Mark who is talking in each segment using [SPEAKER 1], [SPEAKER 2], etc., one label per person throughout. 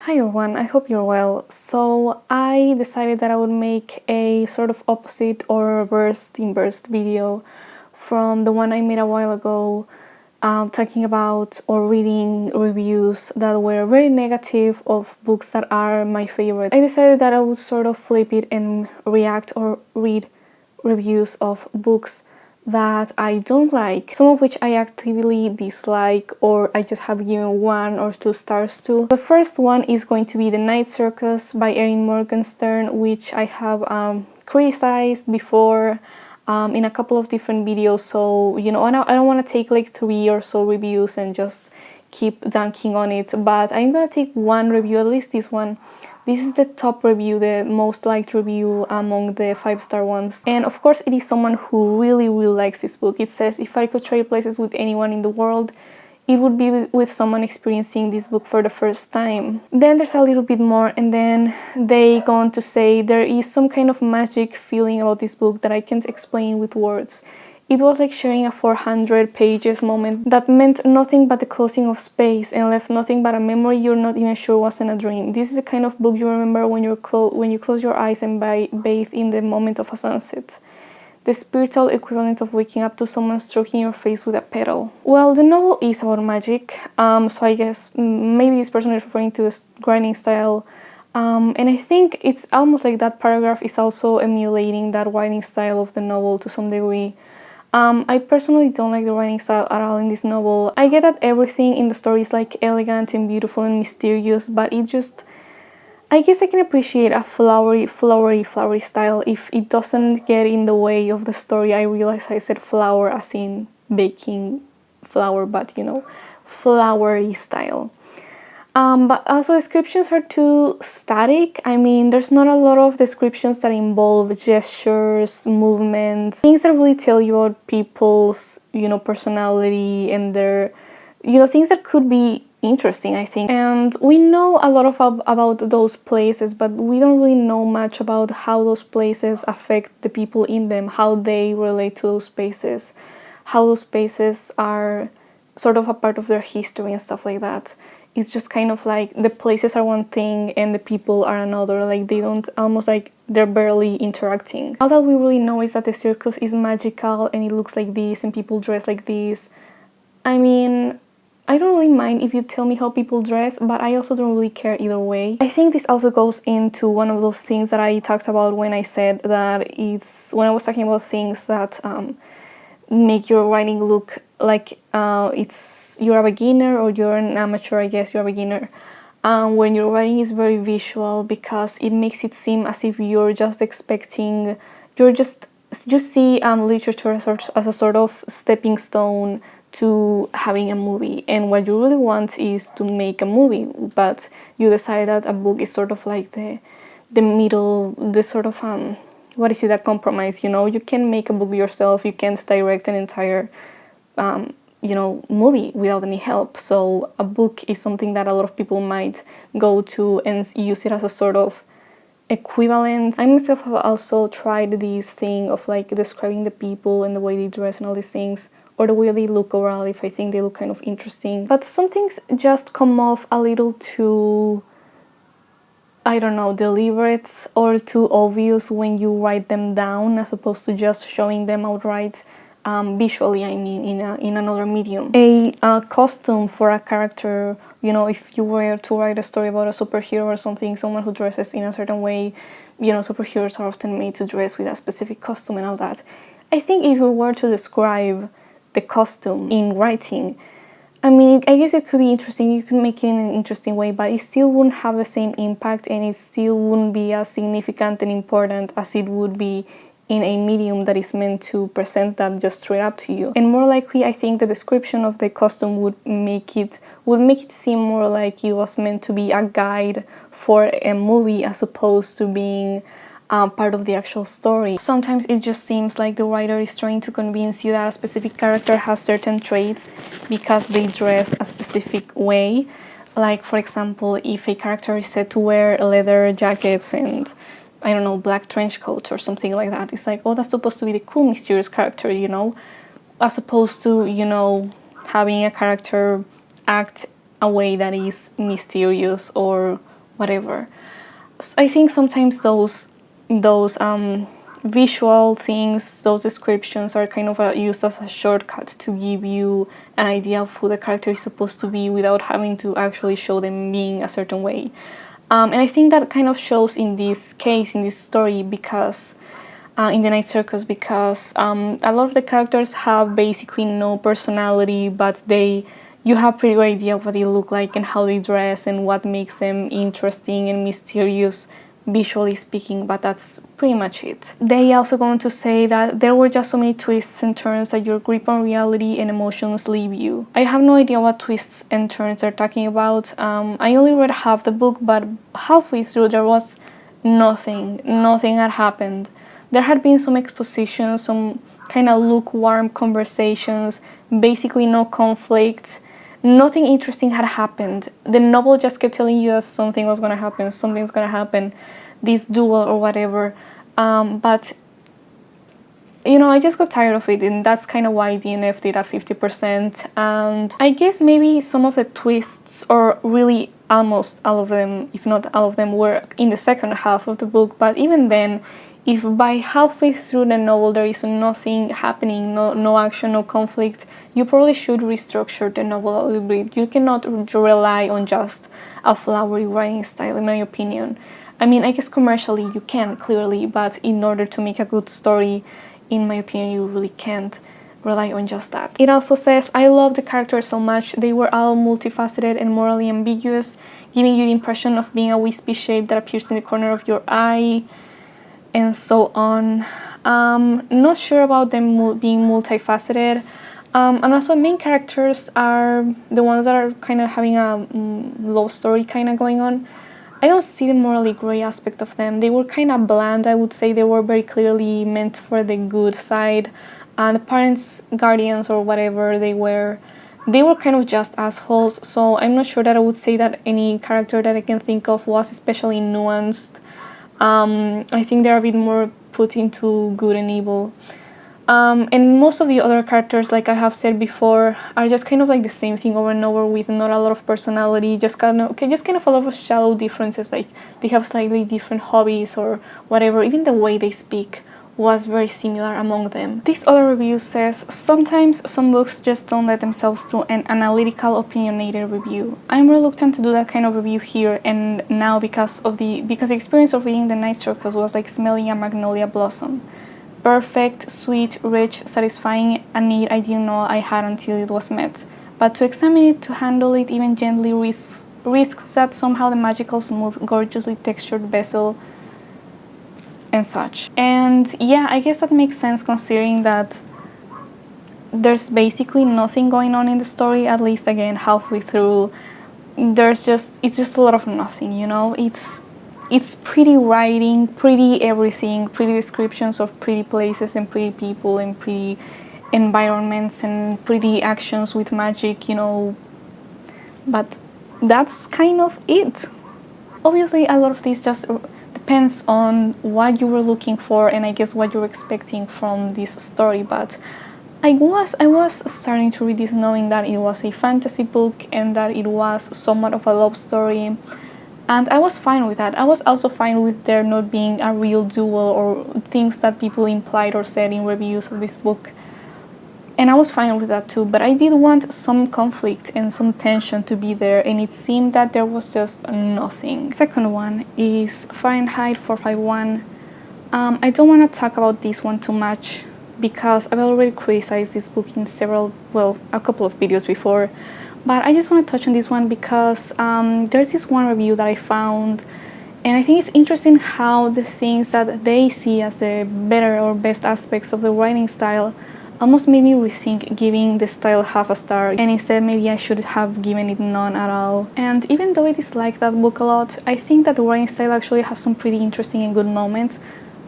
[SPEAKER 1] Hi everyone, I hope you're well. So I decided that I would make a sort of opposite or reversed inverse video from the one I made a while ago, talking about or reading reviews that were very negative of books that are my favorite. I decided that I would sort of flip it and react or read reviews of books that I don't like, some of which I actively dislike or I just have given 1 or 2 stars to. The first one is going to be The Night Circus by Erin Morgenstern, which I have criticized before in a couple of different videos, so you know, I don't want to take like 3 or so reviews and just keep dunking on it, but I'm gonna take one review, at least this one. This is the top review, the most liked review among the 5-star ones. And of course it is someone who really likes this book. It says, if I could trade places with anyone in the world, it would be with someone experiencing this book for the first time. Then there's a little bit more, and then they go on to say, there is some kind of magic feeling about this book that I can't explain with words. It was like sharing a 400 pages moment that meant nothing but the closing of space and left nothing but a memory you're not even sure wasn't a dream. This is the kind of book you remember when you close your eyes and bathe in the moment of a sunset. The spiritual equivalent of waking up to someone stroking your face with a petal. Well, the novel is about magic, so I guess maybe this person is referring to the writing style. And I think it's almost like that paragraph is also emulating that writing style of the novel to some degree. I personally don't like the writing style at all in this novel. I get that everything in the story is like elegant and beautiful and mysterious, but it just... I guess I can appreciate a flowery style if it doesn't get in the way of the story. I realize I said flower as in baking flour, but you know, flowery style. But also descriptions are too static. I mean, there's not a lot of descriptions that involve gestures, movements, things that really tell you about people's, you know, personality and their, you know, things that could be interesting, I think. And we know a lot about those places, but we don't really know much about how those places affect the people in them, how they relate to those spaces, how those spaces are sort of a part of their history and stuff like that. It's just kind of like the places are one thing and the people are another. Like they don't, almost like they're barely interacting. All that we really know is that the circus is magical and it looks like this and people dress like this. I mean, I don't really mind if you tell me how people dress, but I also don't really care either way. I think this also goes into one of those things that I talked about when I said that it's, when I was talking about things that make your writing look like you're a beginner or you're an amateur. I guess you're a beginner. When your writing is very visual, because it makes it seem as if you're just expecting, you're just see literature as a sort of stepping stone to having a movie, and what you really want is to make a movie, but you decide that a book is sort of like the middle, the sort of what is it, a compromise, you know? You can make a book yourself, you can't direct an entire you know, movie without any help. So a book is something that a lot of people might go to and use it as a sort of equivalent. I myself have also tried this thing of like describing the people and the way they dress and all these things, or the way they look overall, if I think they look kind of interesting. But some things just come off a little too, I don't know, deliberate or too obvious when you write them down, as opposed to just showing them outright. Visually, I mean, in another medium. A costume for a character, you know, if you were to write a story about a superhero or something, someone who dresses in a certain way, you know, superheroes are often made to dress with a specific costume and all that. I think if you were to describe the costume in writing, I mean, I guess it could be interesting, you could make it in an interesting way, but it still wouldn't have the same impact and it still wouldn't be as significant and important as it would be in a medium that is meant to present that just straight up to you. And more likely, I think the description of the costume would make it seem more like it was meant to be a guide for a movie as opposed to being part of the actual story. Sometimes it just seems like the writer is trying to convince you that a specific character has certain traits because they dress a specific way. Like, for example, if a character is said to wear leather jackets and, I don't know, black trench coats or something like that, it's like, oh, that's supposed to be the cool, mysterious character, you know? As opposed to, you know, having a character act a way that is mysterious or whatever. I think sometimes those visual things, those descriptions are kind of used as a shortcut to give you an idea of who the character is supposed to be without having to actually show them being a certain way. And I think that kind of shows in this case, in this story, because in the Night Circus, because a lot of the characters have basically no personality, but you have pretty good idea of what they look like and how they dress and what makes them interesting and mysterious, visually speaking, but that's pretty much it. They also go on to say that there were just so many twists and turns that your grip on reality and emotions leave you. I have no idea what twists and turns they're talking about. I only read half the book, but halfway through there was nothing had happened. There had been some exposition, some kind of lukewarm conversations, basically no conflict. Nothing interesting had happened. The novel just kept telling you that something was going to happen, something's going to happen, this duel or whatever. But, I just got tired of it, and that's kind of why I DNF'd it at 50%. And I guess maybe some of the twists, or really almost all of them, if not all of them, were in the second half of the book. But even then, if by halfway through the novel there is nothing happening, no action, no conflict, you probably should restructure the novel a little bit. You cannot rely on just a flowery writing style, in my opinion. I mean, I guess commercially you can, clearly, but in order to make a good story, in my opinion, you really can't rely on just that. It also says, I love the characters so much. They were all multifaceted and morally ambiguous, giving you the impression of being a wispy shape that appears in the corner of your eye, and so on. Not sure about them being multifaceted. And also main characters are the ones that are kind of having a love story kind of going on. I don't see the morally gray aspect of them. They were kind of bland, I would say. They were very clearly meant for the good side. The parents, guardians, or whatever they were kind of just assholes. So I'm not sure that I would say that any character that I can think of was especially nuanced. I think they're a bit more put into good and evil. And most of the other characters, like I have said before, are just kind of like the same thing over and over with not a lot of personality, just kind of a lot of shallow differences, like they have slightly different hobbies or whatever. Even the way they speak was very similar among them. This other review says, sometimes some books just don't let themselves do an analytical, opinionated review. I'm reluctant to do that kind of review here and now because the experience of reading The Night Circus was like smelling a magnolia blossom. Perfect, sweet, rich, satisfying, a need I didn't know I had until it was met. But to examine it, to handle it even gently, risks that somehow the magical, smooth, gorgeously textured vessel and such. And yeah, I guess that makes sense considering that there's basically nothing going on in the story, at least again halfway through. It's just a lot of nothing, It's pretty writing, pretty everything, pretty descriptions of pretty places and pretty people and pretty environments and pretty actions with magic, But that's kind of it. Obviously, a lot of this just depends on what you were looking for and I guess what you're expecting from this story, but I was starting to read this knowing that it was a fantasy book and that it was somewhat of a love story, and I was fine with that. I was also fine with there not being a real duel or things that people implied or said in reviews of this book, and I was fine with that too, but I did want some conflict and some tension to be there, and it seemed that there was just nothing. Second one is Fahrenheit 451. I don't want to talk about this one too much because I've already criticized this book in a couple of videos before, but I just want to touch on this one because there's this one review that I found, and I think it's interesting how the things that they see as the better or best aspects of the writing style almost made me rethink giving the style half a star, and instead maybe I should have given it none at all. And even though I dislike that book a lot, I think that the writing style actually has some pretty interesting and good moments,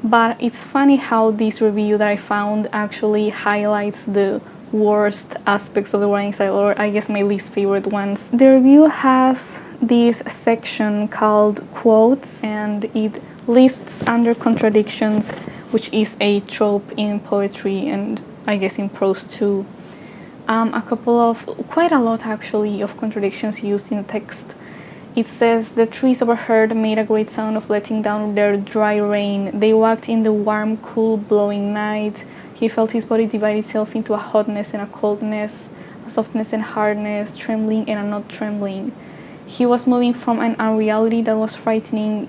[SPEAKER 1] but it's funny how this review that I found actually highlights the worst aspects of the writing style, or I guess my least favorite ones. The review has this section called quotes, and it lists under contradictions, which is a trope in poetry and I guess in prose too. Quite a lot actually of contradictions used in the text. It says, the trees overhead made a great sound of letting down their dry rain. They walked in the warm, cool, blowing night. He felt his body divide itself into a hotness and a coldness, a softness and hardness, trembling and a not trembling. He was moving from an unreality that was frightening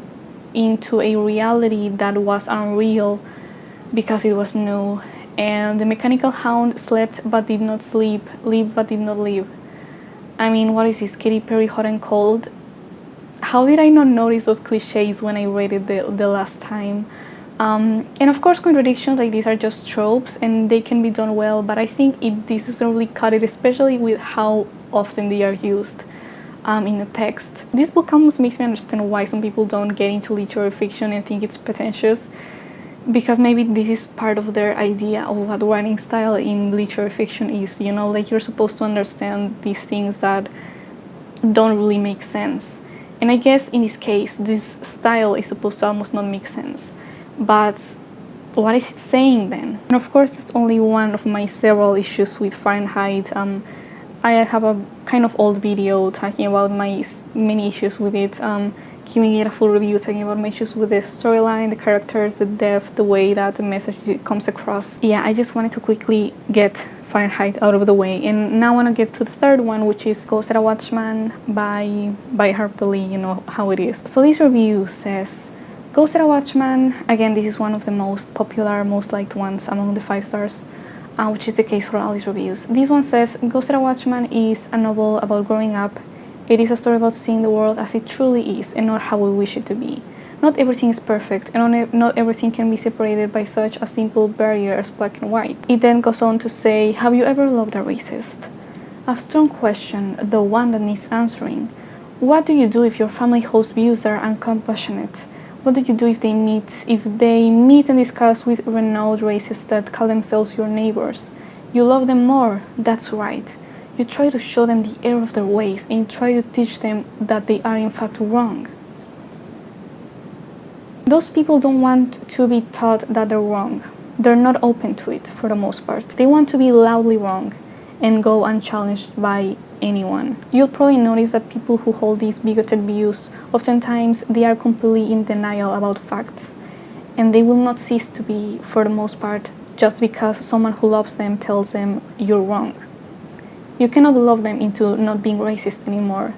[SPEAKER 1] into a reality that was unreal because it was new. And the mechanical hound slept but did not sleep, lived but did not live. I mean, what is this, Katy Perry hot and cold? How did I not notice those cliches when I read it the last time? And of course, contradictions like these are just tropes and they can be done well, but I think this doesn't really cut it, especially with how often they are used in the text. This book almost makes me understand why some people don't get into literary fiction and think it's pretentious, because maybe this is part of their idea of what writing style in literary fiction is, you know, like you're supposed to understand these things that don't really make sense. And I guess in this case, this style is supposed to almost not make sense. But what is it saying then? And of course, that's only one of my several issues with Fahrenheit. I have a kind of old video talking about my many issues with it, giving it a full review, talking about my issues with the storyline, the characters, the depth, the way that the message comes across. Yeah, I just wanted to quickly get Fahrenheit out of the way, and now I want to get to the third one, which is Ghost at a Watchman by Harper Lee. You know how it is. So this review says, Ghost at a Watchman, again, this is one of the most popular, most liked ones among the 5 stars, which is the case for all these reviews. This one says, Ghost at a Watchman is a novel about growing up. It is a story about seeing the world as it truly is and not how we wish it to be. Not everything is perfect, and not everything can be separated by such a simple barrier as black and white. It then goes on to say, have you ever loved a racist? A strong question, the one that needs answering. What do you do if your family holds views that are uncompassionate? What do you do if they meet and discuss with renowned racists that call themselves your neighbors? You love them more, that's right. You try to show them the error of their ways and you try to teach them that they are in fact wrong. Those people don't want to be taught that they're wrong. They're not open to it for the most part. They want to be loudly wrong and go unchallenged by anyone. You'll probably notice that people who hold these bigoted views, oftentimes they are completely in denial about facts, and they will not cease to be, for the most part, just because someone who loves them tells them you're wrong. You cannot love them into not being racist anymore.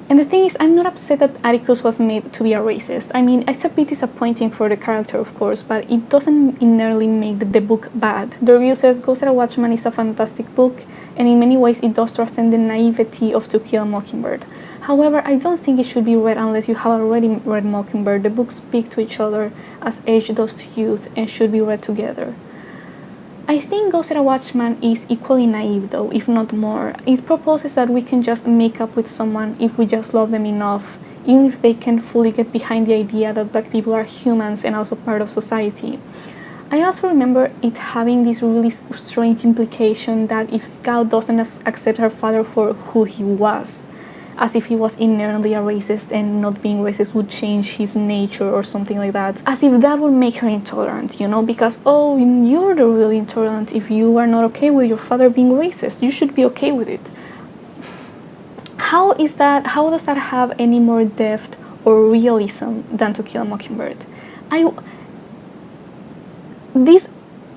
[SPEAKER 1] And the thing is, I'm not upset that Atticus was made to be a racist. I mean, it's a bit disappointing for the character, of course, but it doesn't inherently make the book bad. The review says, Ghost at a Watchman is a fantastic book, and in many ways it does transcend the naivety of To Kill a Mockingbird. However, I don't think it should be read unless you have already read Mockingbird. The books speak to each other as age does to youth and should be read together. I think Ghost at a Watchman is equally naive though, if not more. It proposes that we can just make up with someone if we just love them enough, even if they can fully get behind the idea that black people are humans and also part of society. I also remember it having this really strange implication that if Scout doesn't accept her father for who he was, as if he was inherently a racist and not being racist would change his nature or something like that. As if that would make her intolerant, you know, because, oh, you're the really intolerant if you are not okay with your father being racist. You should be okay with it. How does that have any more depth or realism than To Kill a Mockingbird?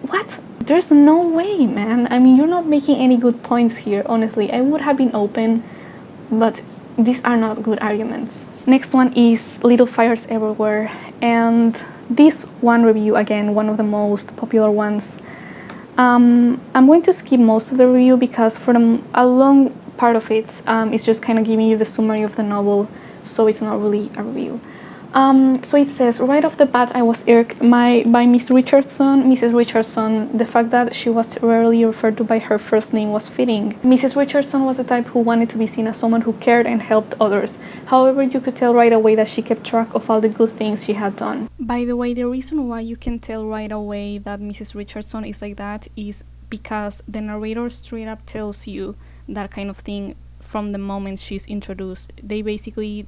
[SPEAKER 1] What? There's no way, man. I mean, you're not making any good points here, honestly. I would have been open, but these are not good arguments. Next one is Little Fires Everywhere, and this one review, again, one of the most popular ones. I'm going to skip most of the review because for a long part of it, it's just kind of giving you the summary of the novel, so it's not really a review. So it says, right off the bat I was irked by Miss Richardson. Mrs. Richardson, the fact that she was rarely referred to by her first name was fitting. Mrs. Richardson was the type who wanted to be seen as someone who cared and helped others. However, you could tell right away that she kept track of all the good things she had done. By the way, the reason why you can tell right away that Mrs. Richardson is like that is because the narrator straight up tells you that kind of thing from the moment she's introduced. The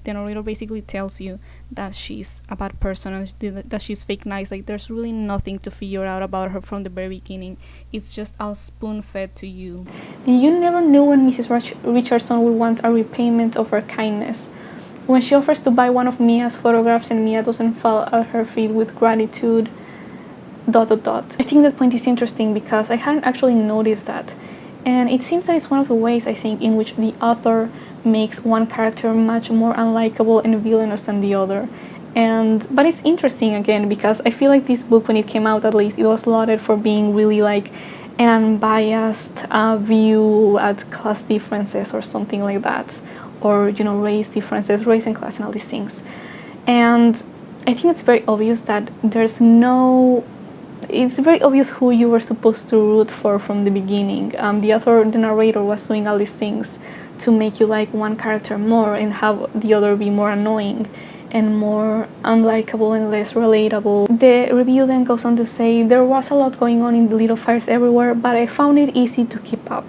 [SPEAKER 1] narrator basically tells you that she's a bad person and that she's fake nice. Like, there's really nothing to figure out about her from the very beginning. It's just all spoon-fed to you. And you never knew when Mrs. Richardson would want a repayment of her kindness. when she offers to buy one of Mia's photographs and Mia doesn't fall at her feet with gratitude, ... I think that point is interesting because I hadn't actually noticed that. And it seems that it's one of the ways, I think, in which the author makes one character much more unlikable and villainous than the other. But it's interesting again because I feel like this book, when it came out at least, it was lauded for being really like an unbiased view at class differences or something like that, or race differences, race and class and all these things. And I think it's very obvious that it's very obvious who you were supposed to root for from the beginning. The author, the narrator, was doing all these things to make you like one character more and have the other be more annoying and more unlikable and less relatable. The review then goes on to say, there was a lot going on in the Little Fires Everywhere, but I found it easy to keep up.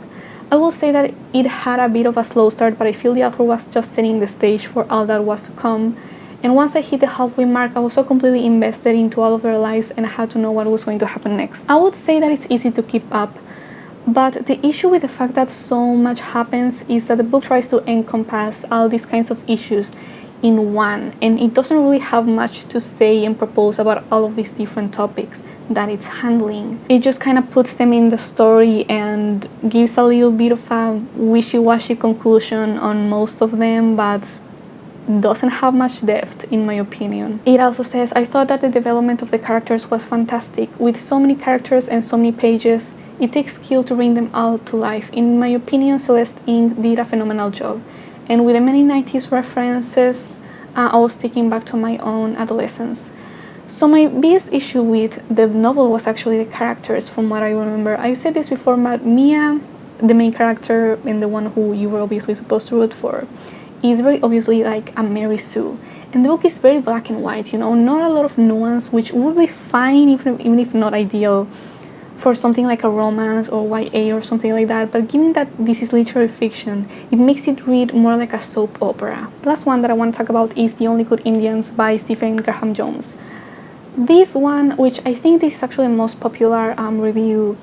[SPEAKER 1] I will say that it had a bit of a slow start, but I feel the author was just setting the stage for all that was to come. And once I hit the halfway mark, I was so completely invested into all of their lives and I had to know what was going to happen next. I would say that it's easy to keep up, but the issue with the fact that so much happens is that the book tries to encompass all these kinds of issues in one, and it doesn't really have much to say and propose about all of these different topics that it's handling. It just kind of puts them in the story and gives a little bit of a wishy-washy conclusion on most of them, but doesn't have much depth in my opinion. It also says, I thought that the development of the characters was fantastic. With so many characters and so many pages, it takes skill to bring them all to life. In my opinion, Celeste Inc. did a phenomenal job. And with the many 90s references, I was taken back to my own adolescence. So my biggest issue with the novel was actually the characters, from what I remember. I've said this before, but Mia, the main character and the one who you were obviously supposed to root for, is very obviously like a Mary Sue. And the book is very black and white, not a lot of nuance, which would be fine even if not ideal for something like a romance or YA or something like that. But given that this is literary fiction, it makes it read more like a soap opera. The last one that I want to talk about is The Only Good Indians by Stephen Graham Jones. This one, which I think this is actually the most popular review,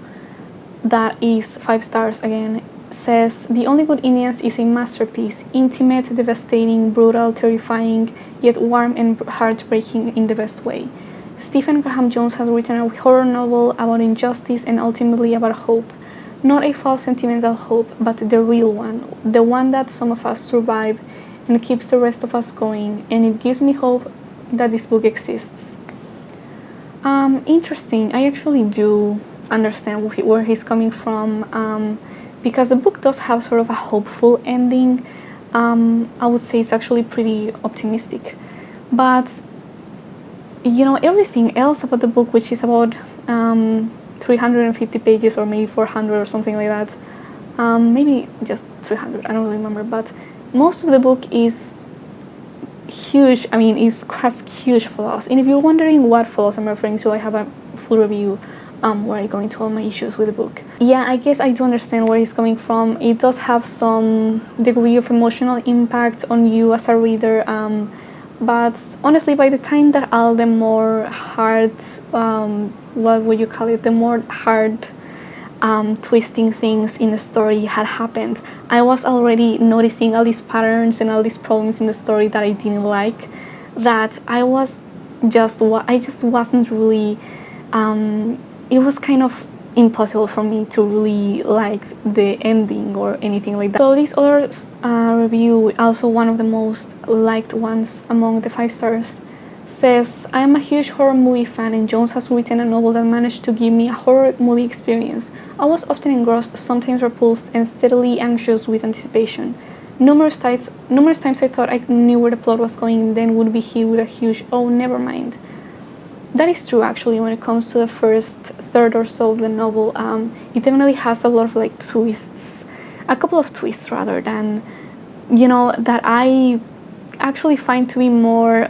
[SPEAKER 1] that is 5 stars again, says, The Only Good Indians is a masterpiece, intimate, devastating, brutal, terrifying, yet warm and heartbreaking in the best way. Stephen Graham Jones has written a horror novel about injustice and ultimately about hope. Not a false sentimental hope, but the real one, the one that some of us survive and keeps the rest of us going, and it gives me hope that this book exists. Interesting. I actually do understand where he's coming from, because the book does have sort of a hopeful ending. I would say it's actually pretty optimistic. But everything else about the book, which is about 350 pages or maybe 400 or something like that, maybe just 300, I don't really remember, but most of the book is huge. Has huge flaws, and if you're wondering what flaws I'm referring to, I have a full review where I go into all my issues with the book. Yeah, I guess I do understand where he's coming from. It does have some degree of emotional impact on you as a reader, but honestly, by the time that all the more hard, what would you call it, the more hard twisting things in the story had happened, I was already noticing all these patterns and all these problems in the story that I didn't like, that I just wasn't really, it was kind of impossible for me to really like the ending or anything like that. So this other review, also one of the most liked ones among the 5 stars, says, I am a huge horror movie fan, and Jones has written a novel that managed to give me a horror movie experience. I was often engrossed, sometimes repulsed, and steadily anxious with anticipation. Numerous times I thought I knew where the plot was going and then would be hit with a huge, oh, never mind. That is true, actually, when it comes to the first third or so of the novel. It definitely has a lot of twists, a couple of twists rather than, that I actually find to be more,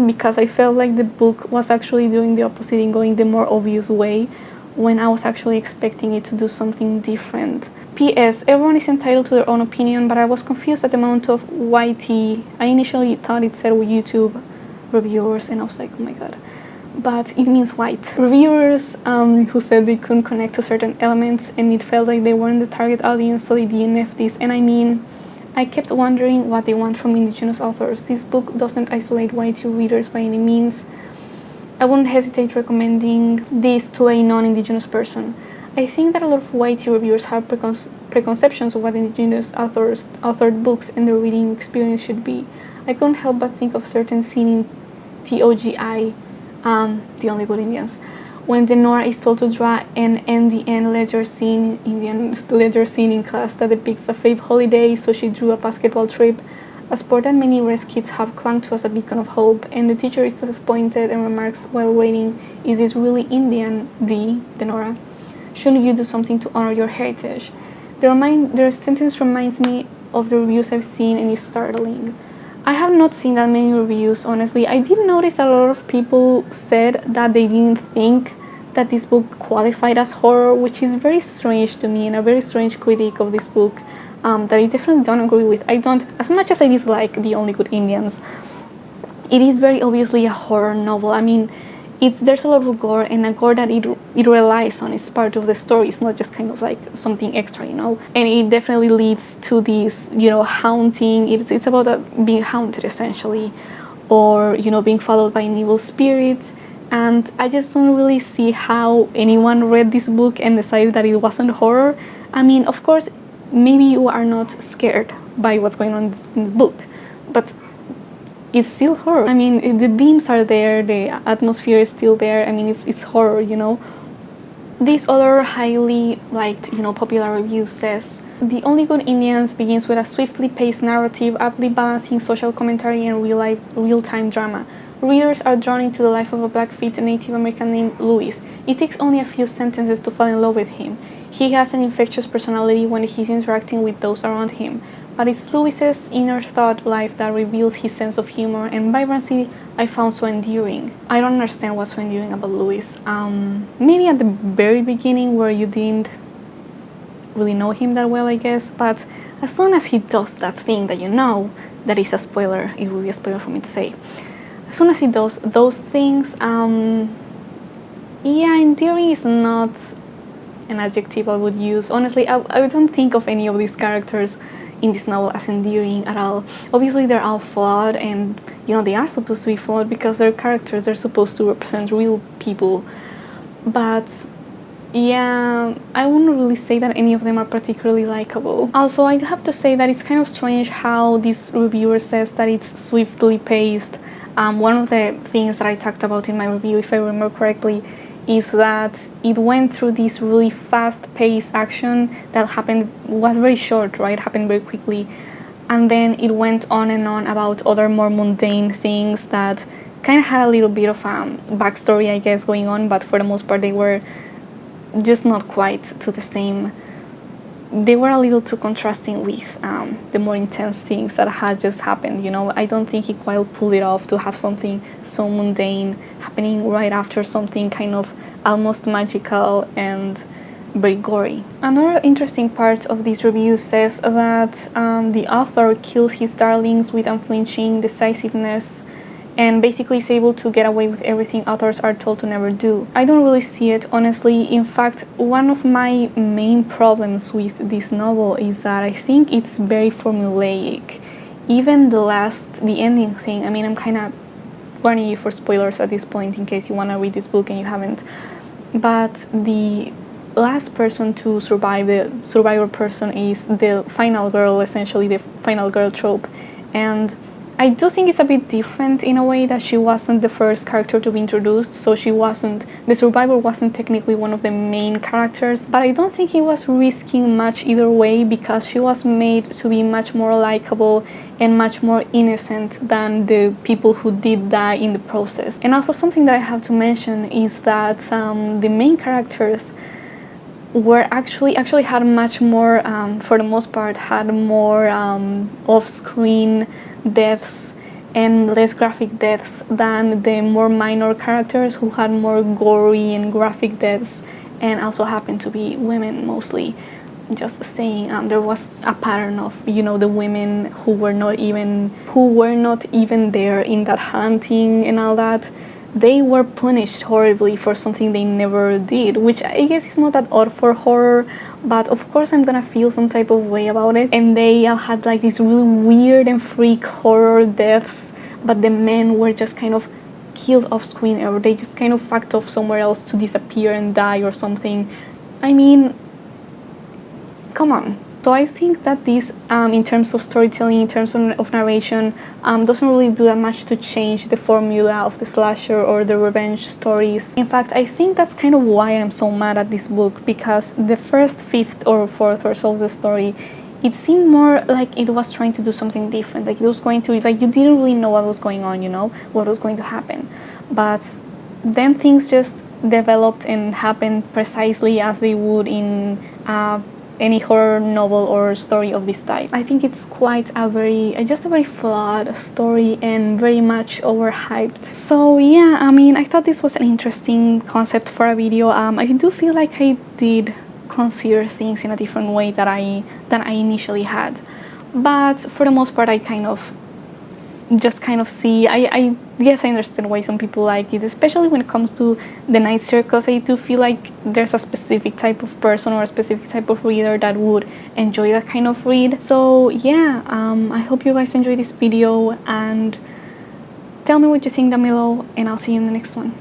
[SPEAKER 1] because I felt like the book was actually doing the opposite and going the more obvious way when I was actually expecting it to do something different. P.S. Everyone is entitled to their own opinion, but I was confused at the amount of YT. I initially thought it said YouTube reviewers, and I was like, oh my god. But it means white. Reviewers who said they couldn't connect to certain elements and it felt like they weren't the target audience, so they DNF'd this. And I kept wondering what they want from indigenous authors. This book doesn't isolate white readers by any means. I wouldn't hesitate recommending this to a non-indigenous person. I think that a lot of white reviewers have preconceptions of what indigenous authors authored books and their reading experience should be. I couldn't help but think of certain scene in TOGI, The Only Good Indians, when the Nora is told to draw an NDN ledger scene, Indian ledger scene in class that depicts a fake holiday, so she drew a basketball trip, a sport that many race kids have clung to as a beacon of hope, and the teacher is disappointed and remarks while waiting, "Is this really Indian, the Nora? Shouldn't you do something to honor your heritage?" Their sentence reminds me of the reviews I've seen and is startling. I have not seen that many reviews, honestly. I did notice a lot of people said that they didn't think that this book qualified as horror, which is very strange to me and a very strange critique of this book that I definitely don't agree with. I don't, as much as I dislike The Only Good Indians, it is very obviously a horror novel. I mean, there's a lot of gore, and a gore that it relies on. It's part of the story. It's not just kind of like something extra, you know. And it definitely leads to this, you know, haunting. It's about being haunted essentially, or, you know, being followed by an evil spirit. And I just don't really see how anyone read this book and decided that it wasn't horror. I mean, of course, maybe you are not scared by what's going on in the book, but it's still horror. I mean, the themes are there, the atmosphere is still there. I mean, it's horror, you know. This other highly liked, you know, popular review says, "The Only Good Indians begins with a swiftly paced narrative, aptly balancing social commentary and real-time drama. Readers are drawn into the life of a Blackfeet Native American named Louis. It takes only a few sentences to fall in love with him. He has an infectious personality when he's interacting with those around him, but it's Louis's inner thought life that reveals his sense of humor and vibrancy I found so endearing." I don't understand what's so endearing about Louis. Maybe at the very beginning where you didn't really know him that well, I guess, but as soon as he does that thing that you know, that is a spoiler, it would be a spoiler for me to say. As soon as he does those things, yeah, endearing is not an adjective I would use. Honestly, I don't think of any of these characters in this novel as endearing at all. Obviously, they're all flawed, and, you know, they are supposed to be flawed because they're characters. They're supposed to represent real people. But yeah, I wouldn't really say that any of them are particularly likable. Also, I have to say that it's kind of strange how this reviewer says that it's swiftly paced. One of the things that I talked about in my review, if I remember correctly, is that it went through this really fast-paced action that was very short, right? It happened very quickly. And then it went on and on about other more mundane things that kind of had a little bit of backstory, I guess, going on, but for the most part they were just not quite to the same. They were a little too contrasting with the more intense things that had just happened, you know. I don't think he quite pulled it off to have something so mundane happening right after something kind of almost magical and very gory. Another interesting part of this review says that the author kills his darlings with unflinching decisiveness and basically is able to get away with everything authors are told to never do. I don't really see it, honestly. In fact, one of my main problems with this novel is that I think it's very formulaic. Even the ending thing, I mean, I'm kind of warning you for spoilers at this point in case you want to read this book and you haven't. But the last person to survive, the survivor person, is the final girl, essentially the final girl trope. And I do think it's a bit different in a way that she wasn't the first character to be introduced, so the survivor wasn't technically one of the main characters, but I don't think he was risking much either way because she was made to be much more likable and much more innocent than the people who did die in the process. And also something that I have to mention is that the main characters were actually had much more, for the most part, had more off-screen deaths and less graphic deaths than the more minor characters who had more gory and graphic deaths and also happened to be women mostly. Just saying, there was a pattern of, you know, the women who were not even there in that hunting and all that. they were punished horribly for something they never did, which I guess is not that odd for horror, but of course I'm gonna feel some type of way about it. And they all had like these really weird and freak horror deaths, but the men were just kind of killed off screen, or they just kind of fucked off somewhere else to disappear and die or something. I mean, come on. So I think that this, in terms of storytelling, in terms of narration, doesn't really do that much to change the formula of the slasher or the revenge stories. In fact, I think that's kind of why I'm so mad at this book, because the first fifth or fourth or so of the story, it seemed more like it was trying to do something different. Like it was going to, like you didn't really know what was going on, you know, what was going to happen. But then things just developed and happened precisely as they would in any horror novel or story of this type. I think it's quite just a very flawed story and very much overhyped. So yeah, I mean, I thought this was an interesting concept for a video. I do feel like I did consider things in a different way than I initially had, but for the most part I kind of see, I guess I understand why some people like it, especially when it comes to the night circus. I do feel like there's a specific type of person or a specific type of reader that would enjoy that kind of read. So yeah, I hope you guys enjoyed this video, and tell me what you think down below, and I'll see you in the next one.